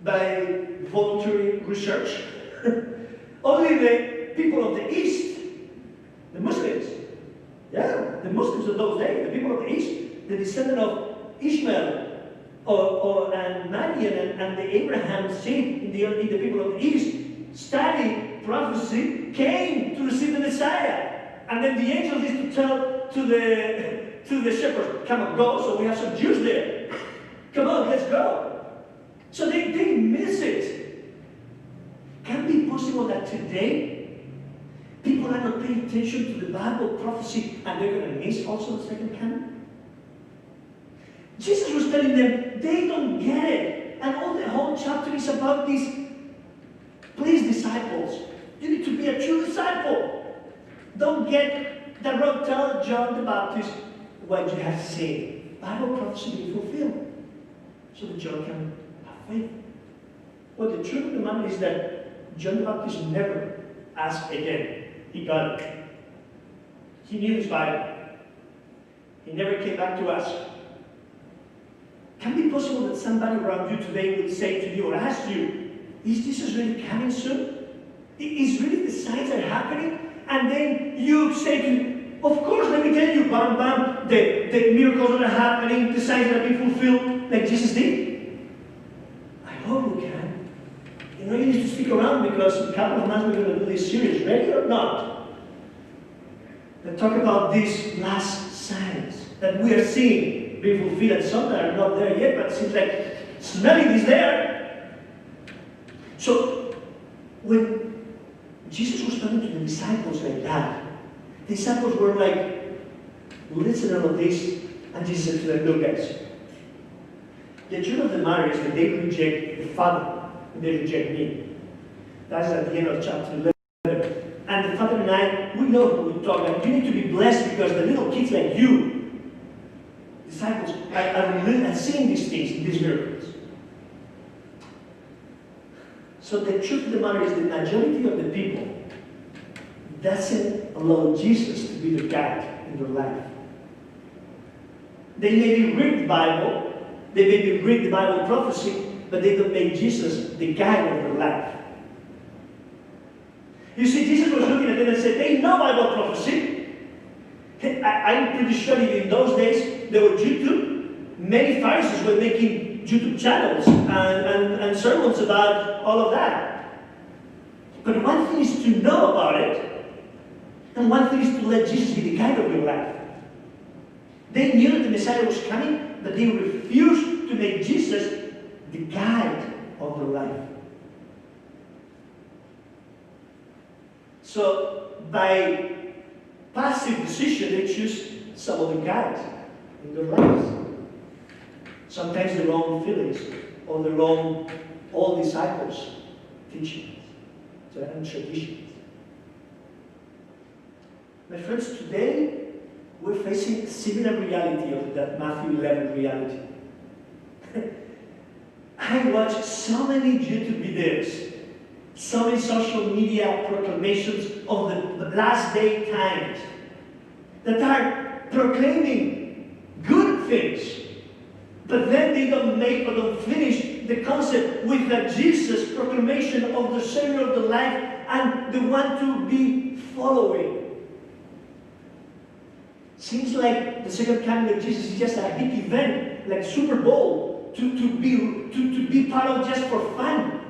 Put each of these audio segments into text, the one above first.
by voluntary research. Only the people of the East, the Muslims, the Muslims of those days, the people of the East, the descendant of Ishmael, and Madian and the Abraham seed in the people of the East, study prophecy, came to receive the Messiah. And then the angels used to tell to the shepherds, come on, go, so we have some Jews there. Come on, let's go. So they miss it. Can it be possible that today people are not paying attention to the Bible prophecy and they're going to miss also the second coming? Jesus was telling them they don't get it. And the whole chapter is about these, please disciples, you need to be a true disciple. Don't get the wrong. Tell John the Baptist what you have seen. Bible prophecy be fulfilled. So that John can have faith. But the truth of the matter is that John the Baptist never asked again. He got it. He knew his Bible. He never came back to ask. Can it be possible that somebody around you today would say to you or ask you, is Jesus really coming soon? Is really the signs are happening? And then you say to him, of course, let me tell you, bam, bam, the miracles are happening, the signs are being fulfilled, like Jesus did. I hope you can. You know, you need to stick around because in a couple of months we're going to do this series. Ready or not? Let's talk about these last signs that we are seeing being fulfilled, and some that are not there yet, but it seems like smelling is there. So, when Jesus was talking to the disciples like that, the disciples were like, listen to all of this, and Jesus said to them, look guys, the truth of the matter is that they reject the Father, and they reject me. That's at the end of chapter 11. And the Father and I, we know who we talk, and you need to be blessed because the little kids like you, disciples, are seeing these things, these miracles. So the truth of the matter is the majority of the people doesn't allow Jesus to be the guide in their life. They maybe read the Bible, they maybe read the Bible prophecy, but they don't make Jesus the guide of their life. You see, Jesus was looking at them and said, they know Bible prophecy. I'm pretty sure that in those days there were YouTube. Many Pharisees were making YouTube channels and sermons about all of that. But one thing is to know about it, and one thing is to let Jesus be the guide of your life. They knew that the Messiah was coming, but they refused to make Jesus the guide of their life. So, by passive decision, they choose some of the guides in their lives. Sometimes their own feelings or their own old disciples' teachings and traditions. My friends, today we're facing a similar reality of that Matthew 11 reality. I watch so many YouTube videos, so many social media proclamations of the last day times that are proclaiming good things. But then they don't make or don't finish the concept with the Jesus proclamation of the Savior of the life and the one to be following. Seems like the second coming of Jesus is just a big event, like Super Bowl, to be part of just for fun.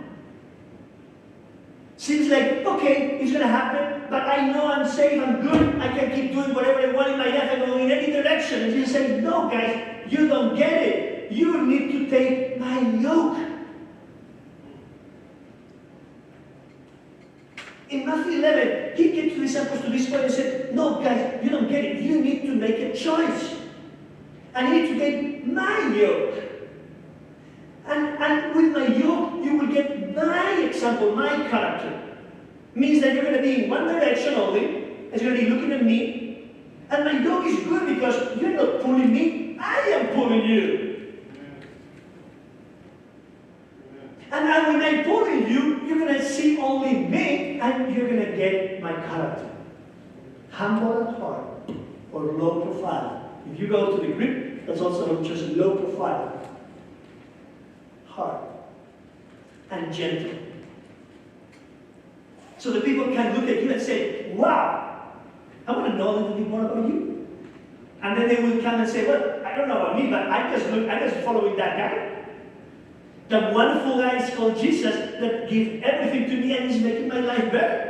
Seems like, okay, it's going to happen, but I know I'm safe, I'm good, I can keep doing whatever I want in my life and go in any direction. And Jesus said, no guys, you don't get it. You need to take my yoke. In Matthew 11, he came to the disciples to this point and said, no guys, you don't get it. You need to make a choice. And you need to take my yoke. And with my yoke, you will get my example, my character. Means that you're going to be in one direction only, and you're going to be looking at me. And my yoke is good because you're not pulling me, I am pulling you. And when I'm pulling you, you're going to see only me, and you're going to get my character. Humble at heart, or low profile. If you go to the Greek, that's also just low profile. Heart. and gentle. So the people can look at you and say, wow, I want to know a little bit more about you. And then they will come and say, well, I don't know about me, but I'm just following that guy. That wonderful guy is called Jesus that gives everything to me and is making my life better.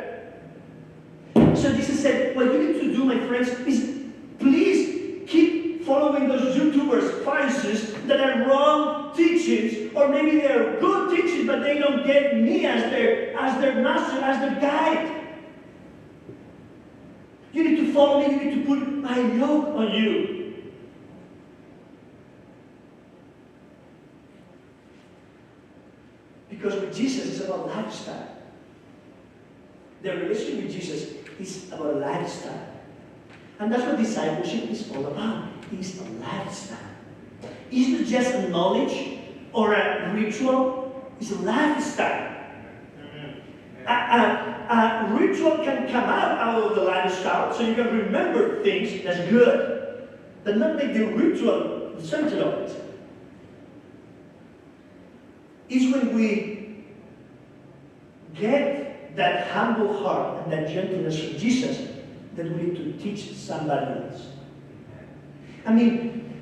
So Jesus said, what you need to do, my friends, is please keep following those YouTubers, Pharisees, that are wrong teachings, or maybe they're good teachings, but they don't get me as their master, as their guide. You need to follow me, you need to put my yoke on you. Because with Jesus, it's about lifestyle. The relationship with Jesus is about a lifestyle. And that's what discipleship is all about. It's a lifestyle. It's not just a knowledge or a ritual. It's a lifestyle. A ritual can come out of the lifestyle, so you can remember things, that's good, but not make the ritual the center of it. It's when we get that humble heart and that gentleness from Jesus that we need to teach somebody else. I mean,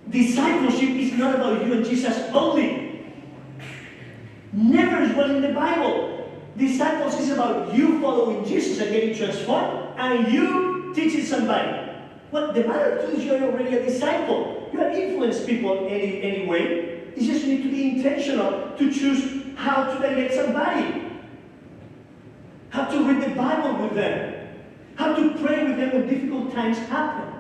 discipleship is not about you and Jesus only. Never is one in the Bible. Disciples is about you following Jesus and getting transformed, and you teaching somebody. Well, the matter too is you're already a disciple. You have influenced people anyway. It's just you need to be intentional to choose how to direct somebody, how to read the Bible with them, how to pray with them when difficult times happen.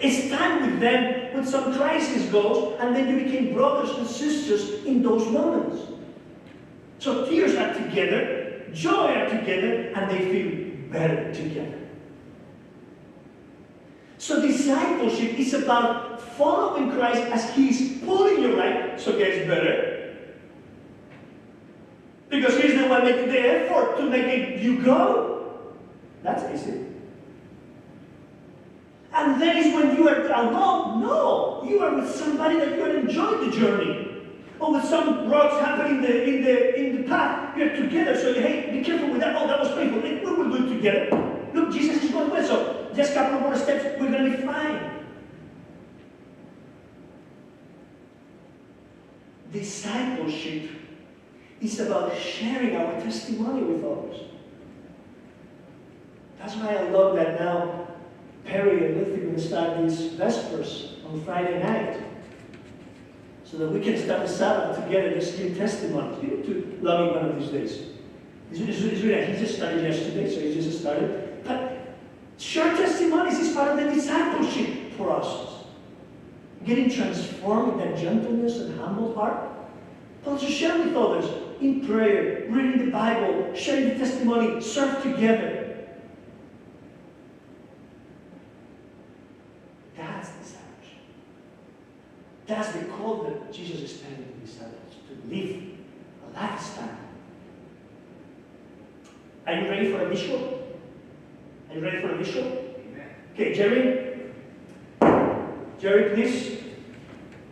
Stand with them when some crisis goes, and then you became brothers and sisters in those moments. So tears are together, joy are together, and they feel better together. So discipleship is about following Christ as He's pulling you right, so it gets better. Because He's the one making the effort to make you go. That's easy. And then is when you are alone. No, you are with somebody that you are enjoying the journey. Or with some rocks happening in the path, you're together. So hey, be careful with that. Oh, that was painful. We will do it together. Look, Jesus is going well. So just a couple more steps, we're going to be fine. Discipleship is about sharing our testimony with others. That's why I love that now Perry and Lizzie are going to start these Vespers on Friday night, so that we can start the Sabbath together, just give testimonies. You need to love it one of these days. He just started yesterday, so he just started. But share testimonies is part of the discipleship process. Getting transformed with that gentleness and humble heart. But also share with others in prayer, reading the Bible, sharing the testimony, serve together. That's discipleship. That's the call that Jesus is telling the disciples to live a lifestyle. Are you ready for a visual? Are you ready for a visual? Amen. Okay, Jerry, please.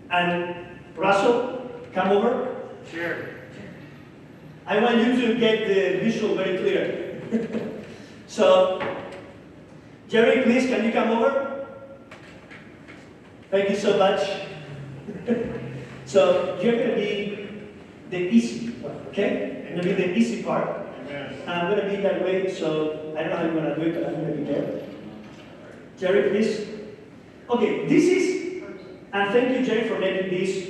And Russell, come over. Sure. I want you to get the visual very clear. So, Jerry, please, can you come over? Thank you so much. So, you're going to be the easy part, okay? You're going to be the easy part. Amen. I'm going to be that way, so I don't know how you're going to do it, but I'm going to be there. Jerry, please. Okay, this is, and thank you, Jerry, for making this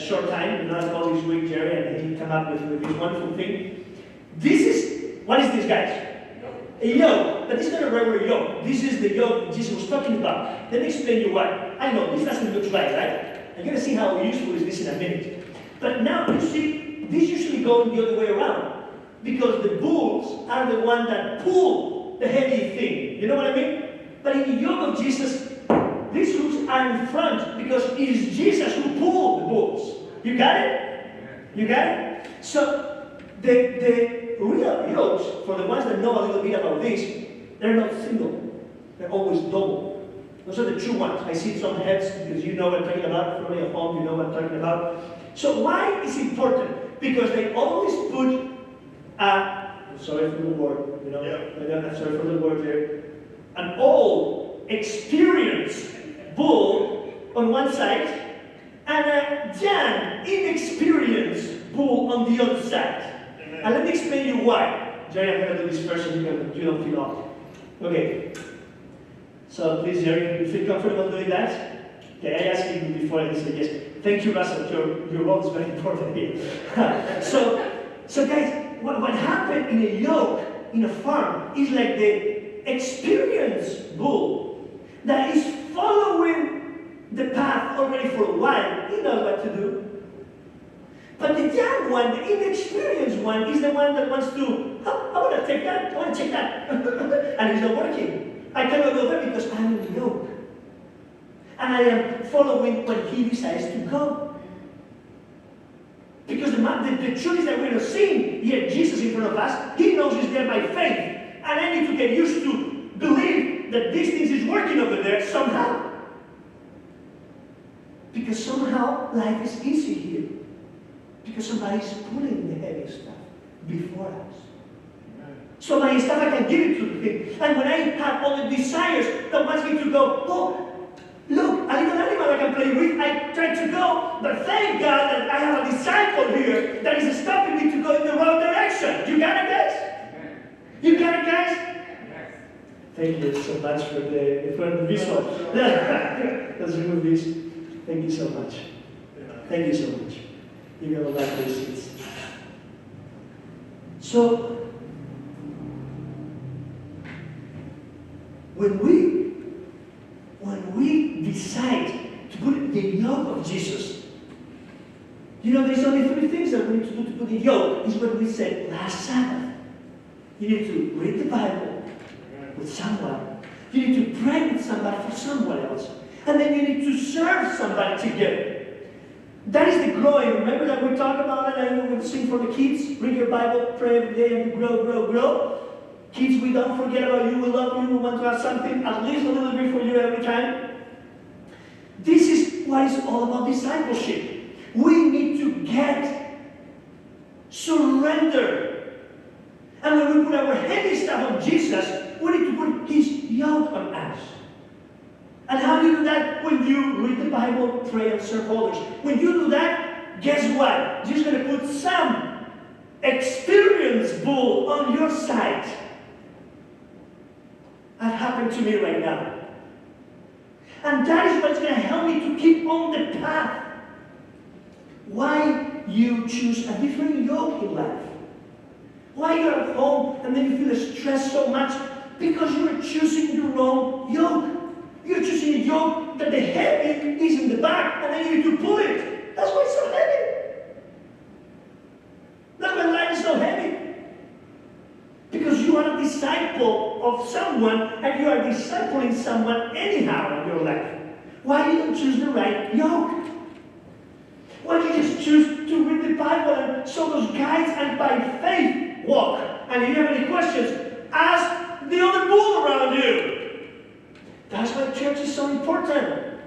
short time, not all this week, Jerry, and he came up with this wonderful thing. This is, what is this, guys? A yoke, but this is not a regular yoke. This is the yoke that Jesus was talking about. Let me explain you why. I know, this doesn't look right, right? You're going to see how useful is this in a minute. But now, you see, this usually goes the other way around. Because the bulls are the ones that pull the heavy thing. You know what I mean? But in the yoke of Jesus, these hooks are in front because it is Jesus who pulled the bulls. You got it? You got it? So, the real yokes, for the ones that know a little bit about this, they're not single. They're always double. Those are the true ones. I see some heads, because you know what I'm talking about. From at home, you know what I'm talking about. So why is it important? Because they always put sorry for the word, I'm sorry for the word there, an old, experienced bull on one side, and a young, inexperienced bull on the other side. Amen. And let me explain you why. Jerry, I'm going to do this first so you don't feel off. Okay. So please, Jerry, you feel comfortable doing that? Okay, I asked you before and he said yes. Thank you, Russell. Your role is very important here. so guys, what happened in a yoke, in a farm, is like the experienced bull that is following the path already for a while. He knows what to do. But the young one, the inexperienced one, is the one that wants to, I want to take that, I want to check that. And it's not working. I cannot go there because I'm in the yoke. And I am following when he decides to go. Because the truth is that we're not seeing yet Jesus in front of us. He knows he's there by faith. And I need to get used to believe that these things is working over there somehow. Because somehow life is easy here. Because somebody's pulling the heavy stuff before us. So my stuff, I can give it to him. And when I have all the desires that wants me to go, oh, look, a little animal I can play with, I try to go, but thank God that I have a disciple here that is stopping me to go in the wrong direction. You got it, guys? You got it, guys? Thank you so much for the visual. Let's remove this. Thank you so much. Thank you so much. You're going to like this. So, when we decide to put the yoke of Jesus, there's only 3 things that we need to do to put the yoke. Is what we said last Sabbath. You need to read the Bible with someone. You need to pray with somebody for someone else. And then you need to serve somebody together. That is the growing. Remember that we talked about it and we would sing for the kids. Read your Bible, pray every day, and you grow, grow, grow. Kids, we don't forget about you. We love you. We want to have something, at least a little bit for you every time. This is what it's all about discipleship. We need to surrender. And when we put our heavy stuff on Jesus, we need to put his yoke on us. And how do you do that? When you read the Bible, pray, and serve others. When you do that, guess what? You're going to put some experienced bull on your side. That happened to me right now. And that is what's going to help me to keep on the path. Why you choose a different yoke in life? Why you're at home and then you feel stressed so much? Because you're choosing the wrong yoke. You're choosing a yoke that the heavy is in the back and then you need to pull it. That's why it's so heavy. That's why life is so heavy. Because you are a disciple of someone and you are discipling someone anyhow in your life. Why you don't choose the right yoke? Why don't you just choose to read the Bible and show those guides and by faith walk? And if you have any questions, ask the other bull around you. That's why church is so important.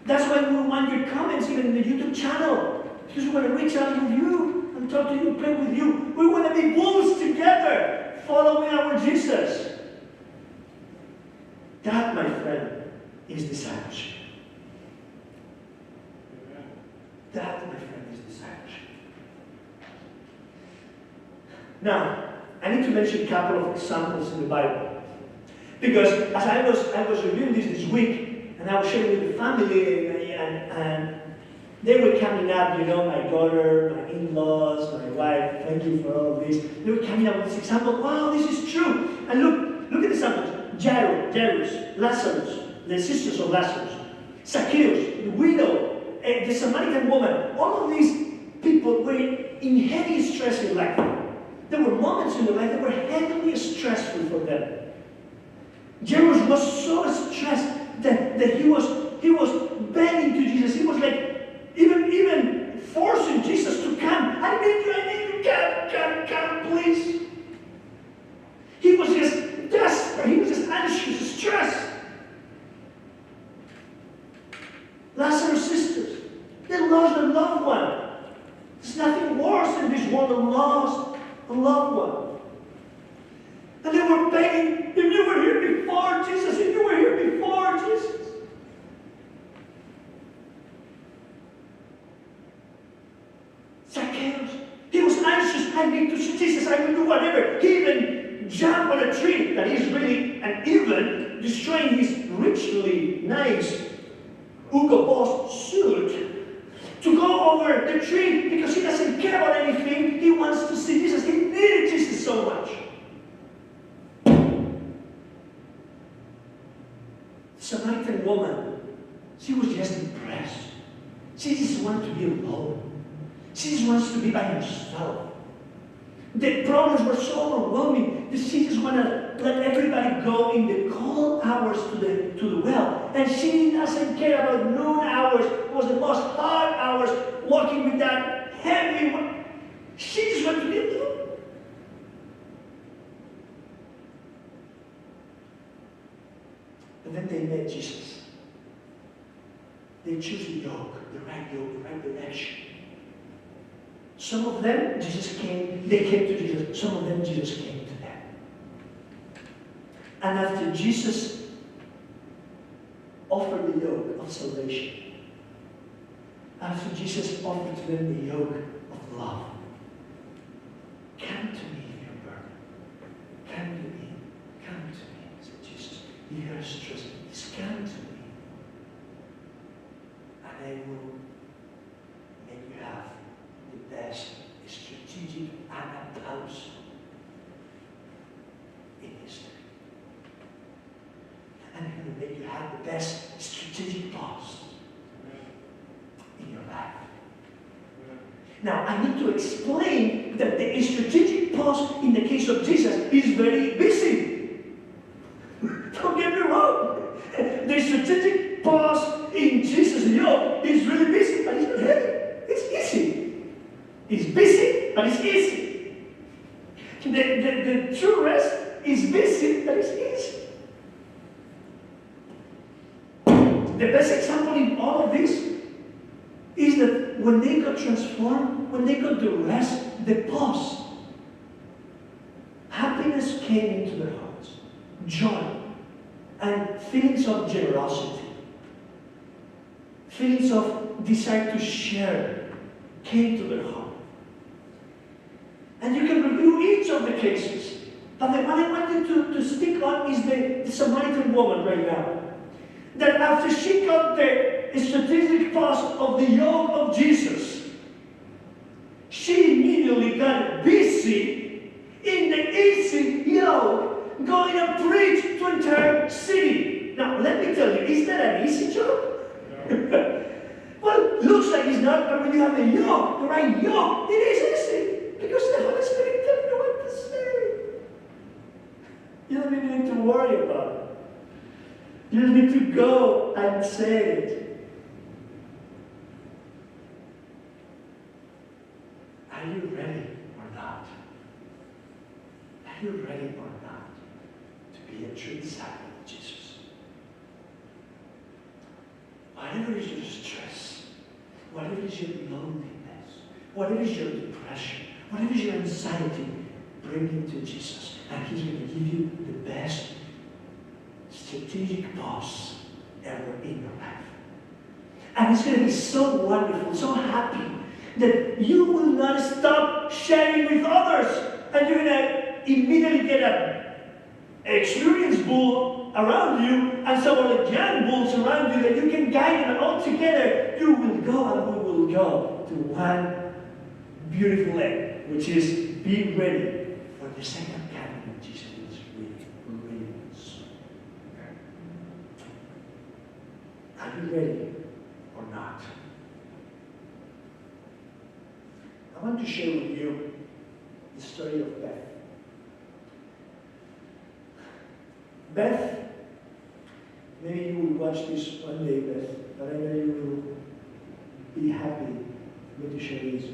That's why we want your comments even in the YouTube channel. Because we want to reach out to you and talk to you, pray with you. We want to be bulls together, following our Jesus. That, my friend, is discipleship. That, my friend, is discipleship. Now, I need to mention a couple of examples in the Bible. Because as I was reviewing this week, and I was sharing with the family, and they were coming up, my daughter, my in-laws, my wife, thank you for all of this. They were coming up with this example. Wow, this is true. And look at the examples. Jairus, Lazarus, the sisters of Lazarus, Zacchaeus, the widow, the Samaritan woman. All of these people were in heavy stress in life. There were moments in their life that were heavily stressful for them. Jairus was so stressed that he was begging to Jesus. He was like even forcing Jesus to come. I need you, come, please. He was just desperate. He was just anxious, stressed. Lazarus' sisters, they lost their loved one. one that lost a loved one. And they were begging, if you were here before Jesus, if you were here before Jesus. Zacchaeus, he was anxious. I need to see Jesus. I will do whatever. He even jumped on a tree that is really and even destroying his richly nice Hugo Boss suit to go over the tree because he doesn't care about anything. He wants to see Jesus. He needed Jesus so much. The Samaritan woman, she was just impressed. She just wanted to be alone. She just wants to be by herself. The problems were so overwhelming that she just want to let everybody go in the cold hours to the well. And she doesn't care about noon hours. It was the most hard hours walking with that heavy one. She just wants to be alone. But then they met Jesus. They choose the yoke, the right direction. Some of them, they came to Jesus. Some of them, Jesus came to them. And after Jesus offered the yoke of salvation, after Jesus offered to them the yoke of love, come to me if you're burdened. Come to me, said Jesus. You hear us trust me. Just come to me. And I will make you have the best strategic anapause in history. And I'm going to make you have the best strategic pause in your life. Now, I need to explain that the strategic pause in the case of Jesus is very busy. Don't get me wrong. The strategic pause in Jesus' yoke is really busy, but it's not heavy. It's easy. It's busy, but it's easy. The true rest is busy, but it's easy. The best example in all of this is that when they got transformed, when they got the rest, the pause, happiness came into their hearts, joy, and feelings of generosity, feelings of desire to share came to their heart. And you can review each of the cases. But the one I want you to stick on is the Samaritan woman right now. That after she got the strategic pause of the yoke of Jesus, she immediately got busy in the easy yoke, going and preach to an entire city. Now, let me tell you, is that an easy job? Well, it looks like it's not, but when you have the yoke, the right yoke, it is easy. Because the Holy Spirit tells you what to say. You don't even need to worry about it. You just need to go and say it. Are you ready or not? Are you ready or not to be a true disciple of Jesus? Whatever is your stress, whatever is your loneliness, whatever is your depression, whatever is your anxiety, bring it to Jesus. And He's going to give you the best strategic pause ever in your life. And it's going to be so wonderful, so happy, that you will not stop sharing with others. And you're going to immediately get an experienced bull around you and some of the young bulls around you that you can guide them, and all together you will go and we will go to one beautiful end, which is be ready for the second coming of Jesus. It's really soon. Are you ready or not? I want to share with you the story of Beth. Beth, maybe you will watch this one day, Beth, but I know you will be happy for me to share this.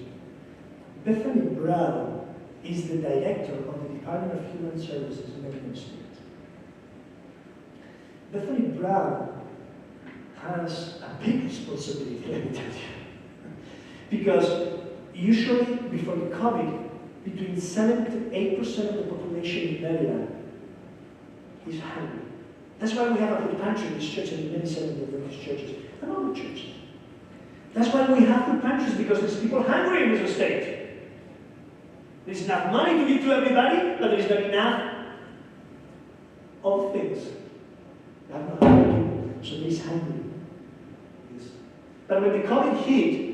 Bethany Brown is the director of the Department of Human Services in Michigan State. Bethany Brown has a big responsibility, let me tell you. Because Usually, before the COVID, between 7 to 8% of the population in Maryland is hungry. That's why we have a food pantry in this church and in many Seventh-day Adventist churches and other churches. That's why we have food pantries, because there's people hungry in this estate. There's enough money to give to everybody, but there's not enough of things. They have not enough people, so there's hungry. Yes. But when the COVID hit,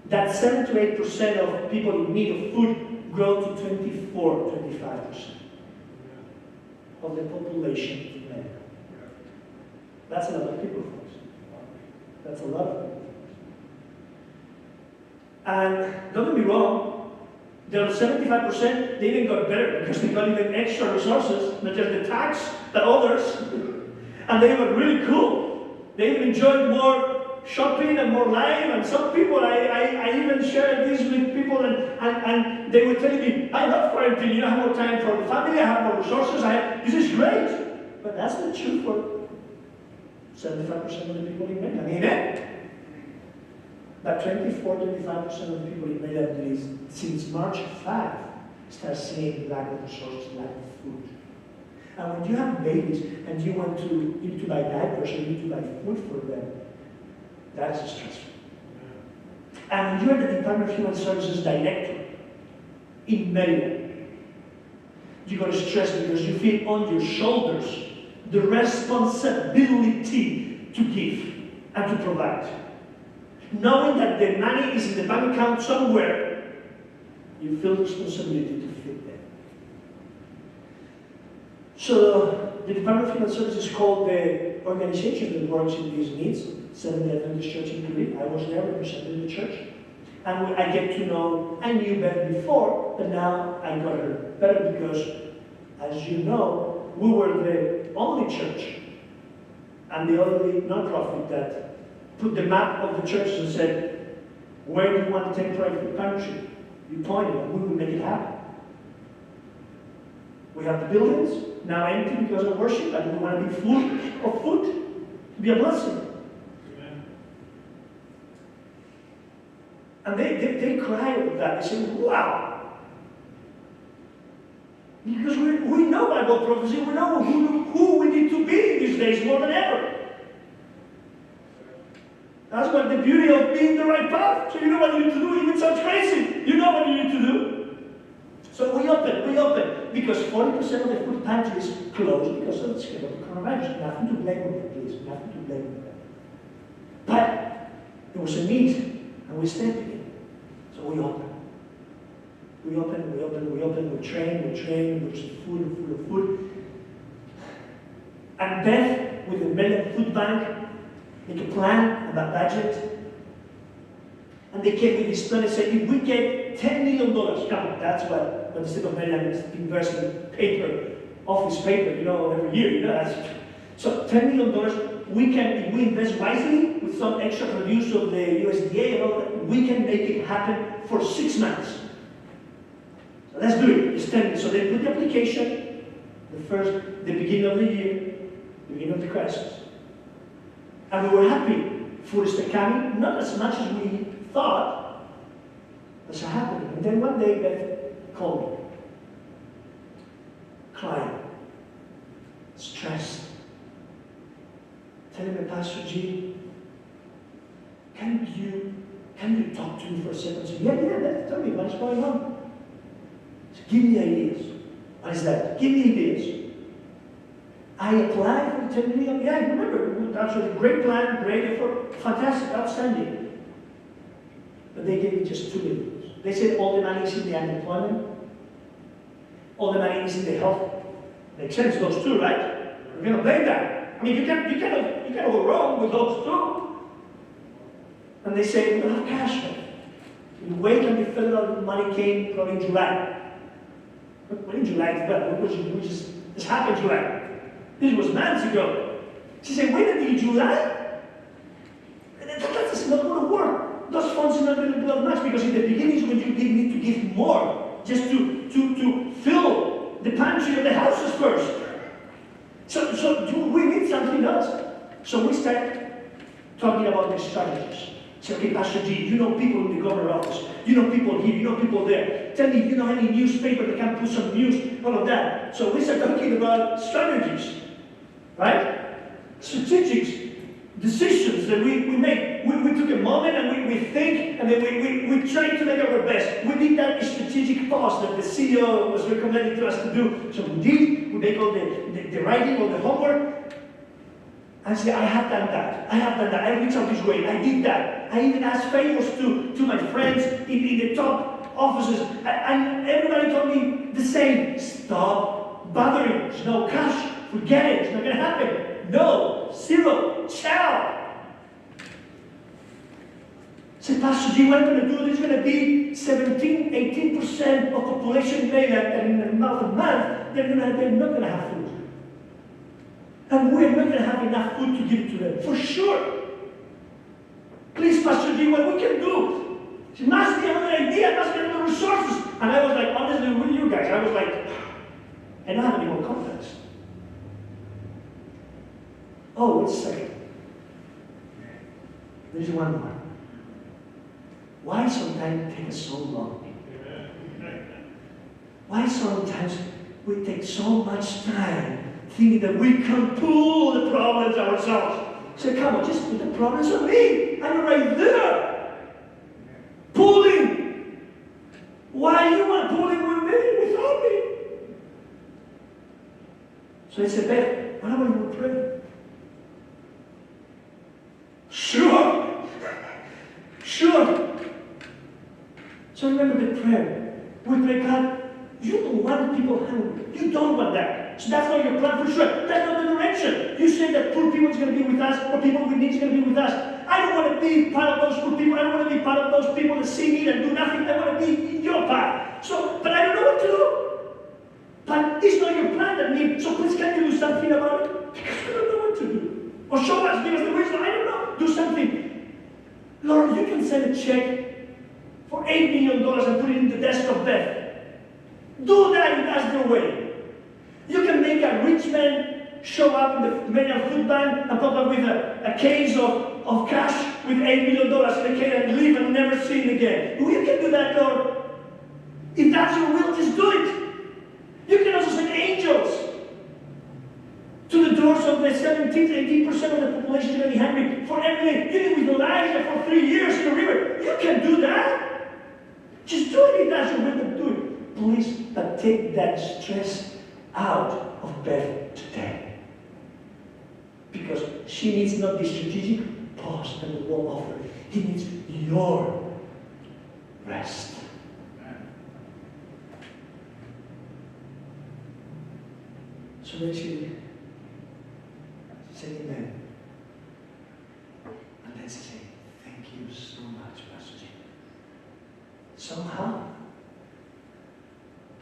that 7 to 8% of people in need of food grew to 24, 25% of the population in America. That's a lot of people, folks. That's a lot of people. And don't get me wrong, the other 75%, they even got better because they got even extra resources, not just the tax, but others. And they were really cool. They even enjoyed more shopping and more life. And some people, I even shared this with people, and they were telling me, I love quarantine. I have more time for the family, I have more resources, this is great. But that's not true for 75% of the people in Maryland. Amen? But 24-25% of the people in Maryland, since March 5, start seeing lack of resources, lack of food. And when you have babies and you need to buy diapers or you need to buy food for them, that is stressful. And when you are the Department of Human Services Director in Maryland, you got to stress because you feel on your shoulders the responsibility to give and to provide. Knowing that the money is in the bank account somewhere, you feel the responsibility to feed them. So the Department of Human Services called the organization that works in these needs, Seventh-day Adventist Church in Greece. I was there representing the church. And I get to know, I knew better before, but now I got her better because, as you know, we were the only church and the only non-profit that put the map of the churches and said, where do you want the temporary food pantry? You pointed, and we will make it happen. We have the buildings, now empty because of worship, and we want to be full of food to be a blessing. Amen. And they cry over that. They say, wow. Because we know Bible prophecy, we know who we need to be these days more than ever. That's what the beauty of being the right path. So you know what you need to do, even if it sounds crazy. You know what you need to do. So we open, because 40% of the food pantries closed because of the scale of the coronavirus. Nothing to blame on them, please. Nothing to blame on them. But there was a need, and we stepped in. So we open. We train, there's full of food. And Beth, with the Maryland Food Bank, make a plan and a budget. And they came with this plan and said, if we get $10 million, come on, that's what the state of Maryland is investing in paper, office paper, every year, that's, so $10 million, we can, if we invest wisely with some extra produce of the USDA and all that, we can make it happen for 6 months. So let's do it. It's 10 million. So they put the application, the beginning of the year, the beginning of the crisis. And we were happy. Food is coming, not as much as we thought, that's happening. And then one day, Beth called me, crying, stressed, telling me, Pastor G, can you talk to me for a second? I said, yeah, tell me what's going on. So give me ideas. What is that? Give me ideas. I applied for the 10 million. Yeah, I remember. That was a great plan, great effort, fantastic, outstanding. But they gave me just 2 million. They said all the money is in the unemployment, all the money is in the health. Makes sense, those two, right? We're going to blame that. I mean, you cannot go wrong with those two. And they say we don't have cash. We wait until the federal money came probably in July. But in July, this happened in July. This was months ago. She said, wait until July? That's not going to work. Those funds are not going to do much because in the beginning is when you need to give more, just to fill the pantry of the houses first. So we need something else. So we start talking about the strategies. Say, okay, Pastor G, you know people in the government office. You know people here. You know people there. Tell me if you know any newspaper that can put some news, all of that. So we start talking about strategies, right? Strategic decisions that we make. We took a moment and we think, and then we try to make our best. We did that strategic pause that the CEO was recommending to us to do. So we did. We make all the writing, all the homework. I say, I have done that. I have done that. I reached out this way. I did that. I even asked favors to my friends in the top offices. And everybody told me the same. Stop bothering. There's no cash. Forget it. It's not going to happen. No. Zero. Ciao. Say, Pastor G, what I'm going to do, there's going to be 17, 18% of population in mainland, and in about a month, they're not going to have food. And we're not going to have enough food to give to them, for sure. Please, Pastor G, what we can do? She must be another idea, must be another resources. And I was like, honestly, with you guys, I was like, I don't have any more confidence. Oh, wait a second. There's one more. Why sometimes take us so long? Why sometimes we take so much time thinking that we can pull the problems ourselves? Say, come on, just put the problems on me. I'm right there. Pulling. Why you want pulling with me, without me? So I said, Beth, why don't we pray? Sure. Sure. So remember the prayer. We pray, God, you don't want people hungry. You don't want that. So that's not your plan for sure. That's not the direction. You say that poor people is going to be with us, or people with needs are going to be with us. I don't want to be part of those poor people. I don't want to be part of those people that see me and do nothing. I want to be in your path. So, but I don't know what to do. But it's not your plan that me. So please can you do something about it? Because we don't know what to do. Or show us, give us the wisdom. I don't know. Do something. Lord, you can send a check for $8 million and put it in the desk of Beth. Do that if that's your way. You can make a rich man show up in the Median Food Bank and come up with a case of cash with $8 million in the case and leave and never see it again. You can do that, Lord. If that's your will, just do it. You can also send angels to the doors of the 17 to 18% of the population going to be hungry for everything. You did with Elijah for 3 years in the river. You can do that. Just do it if that's your will, but do it. Please, but take that stress out of Beth today. Because she needs not the strategic pause and the warm offer. He needs your rest. So let's say amen. And let's say, thank you so much, Pastor G. Somehow,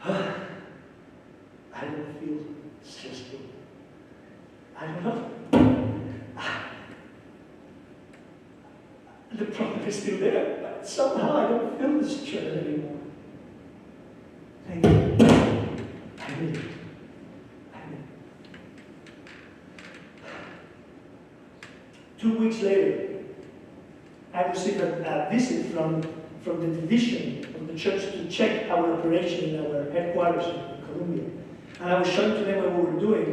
I don't feel stressful. I don't know. The problem is still there, but somehow I don't feel the stress anymore. Thank you. I need it. I need it. 2 weeks later, I received a visit from the division of the church to check our operation in our headquarters in Colombia. And I was showing to them what we were doing.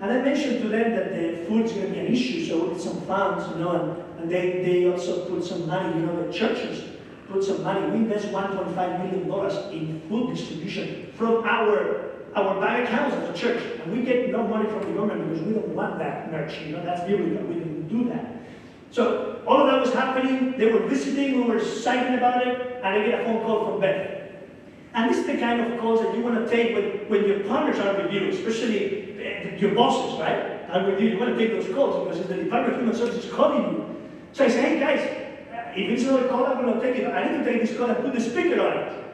And I mentioned to them that the food is going to be an issue, so we did some funds, and they also put some money, the churches put some money. We invest $1.5 million in food distribution from our bank accounts of the church. And we get no money from the government because we don't want that merch, that's biblical. We didn't do that. So all of that was happening. They were visiting, we were excited about it, and I get a phone call from Beth. And this is the kind of calls that you want to take when your partners are with you, especially your bosses, right? Are with you. You want to take those calls because it's the Department of Human Services calling you. So I say, hey guys, if it's another call, I'm going to take it. I need to take this call and put the speaker on it.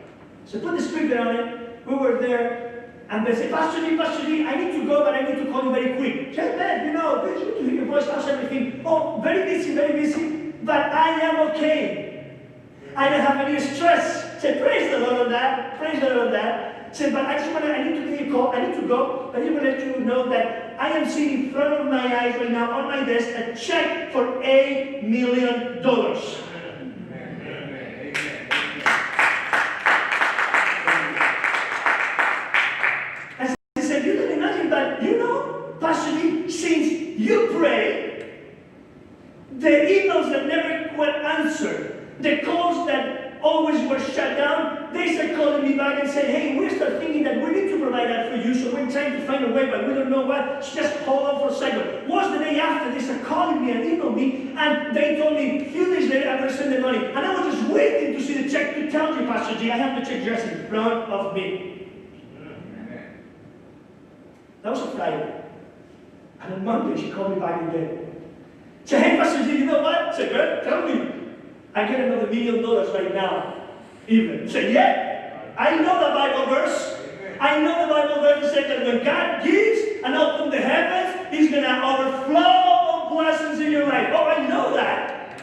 So put the speaker on it. We were there, and they said, Pastor G, I need to go, but I need to call you very quick. Say, man, it's good to hear your voice, how's everything? Oh, very busy, but I am okay. I don't have any stress. Say, praise the Lord on that. Praise the Lord on that. Say, but I need to give you a call. I need to go. But I want to let you know that I am seeing in front of my eyes right now on my desk a check for $8 million. back and say, hey, we start thinking that we need to provide that for you, so we're trying to find a way, but we don't know what. So just hold on for a second. Was the day after, they started calling me and emailed me, and they told me, a few days later, I'm going to send the money. And I was just waiting to see the check to tell you, Pastor G, I have the check just in front of me. That was a Friday. And on Monday, she called me back again. She said, hey, Pastor G, you know what? I said, girl, tell me. I get another $1 million right now. Even. She said, yeah, I know the Bible verse. I know the Bible verse that says that when God gives and opens the heavens, He's going to overflow of blessings in your life. Oh, I know that.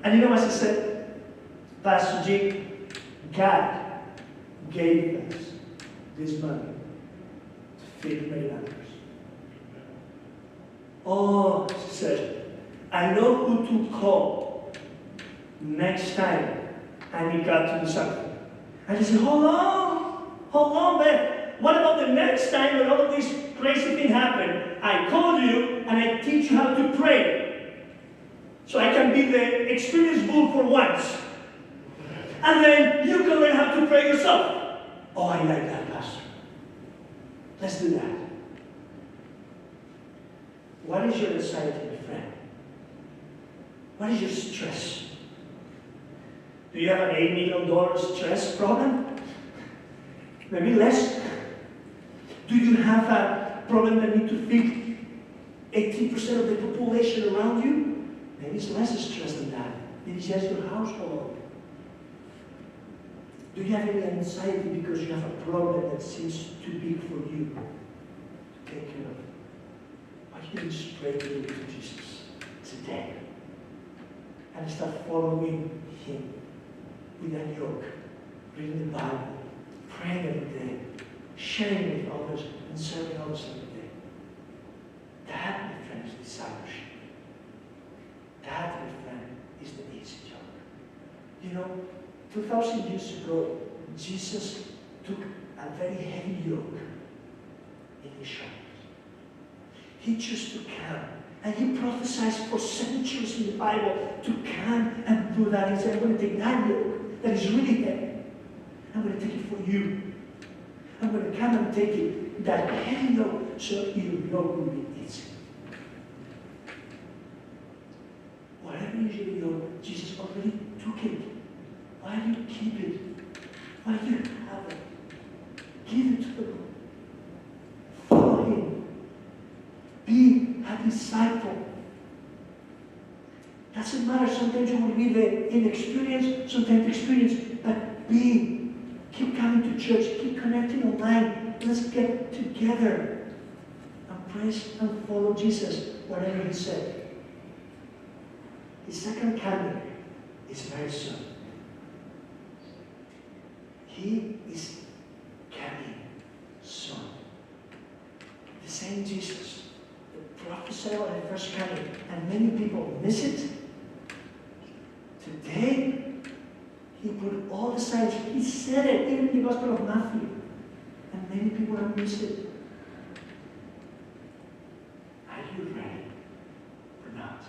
And you know what she said? Pastor G, God gave us this money to feed many others. Oh, she said, I know who to call next time I need God to do something. And she said, hold on, man. What about the next time when all of these crazy things happen? I call you and I teach you how to pray. So I can be the experienced bull for once. And then you can learn how to pray yourself. Oh, I like that, Pastor. Let's do that. What is your anxiety, my friend? What is your stress? Do you have an $8 million stress problem? Maybe less. Do you have a problem that need to feed 80% of the population around you? Maybe it's less stress than that. Maybe it's just your household. Do you have any anxiety because you have a problem that seems too big for you to take care of? Why don't you just pray to Jesus today and start following Him with that yoke, reading the Bible, praying every day, sharing with others, and serving others every day? That, my friend, is discipleship. That, my friend, is the easy job. You know, 2,000 years ago, Jesus took a very heavy yoke in His shoulders. He chose to come, and He prophesied for centuries in the Bible to come and do that. He said, I'm going to take that yoke that is really heavy. I'm going to take it for you. I'm going to come and take it, that heavy yoke, so your yoke will be easy. Whatever is your yoke, Jesus already took it. Why do you keep it? Why do you have it? Give it to the Lord. Follow Him. Be a disciple. Doesn't matter. Sometimes you will be the inexperienced, sometimes experienced, but keep coming to church, keep connecting online. Let's get together and praise and follow Jesus, whatever He said. His second coming is very soon. He is coming soon. The same Jesus that prophesied about His first coming, and many people miss it. Today, He put all the signs. He said it even in the Gospel of Matthew, and many people have missed it. Are you ready or not?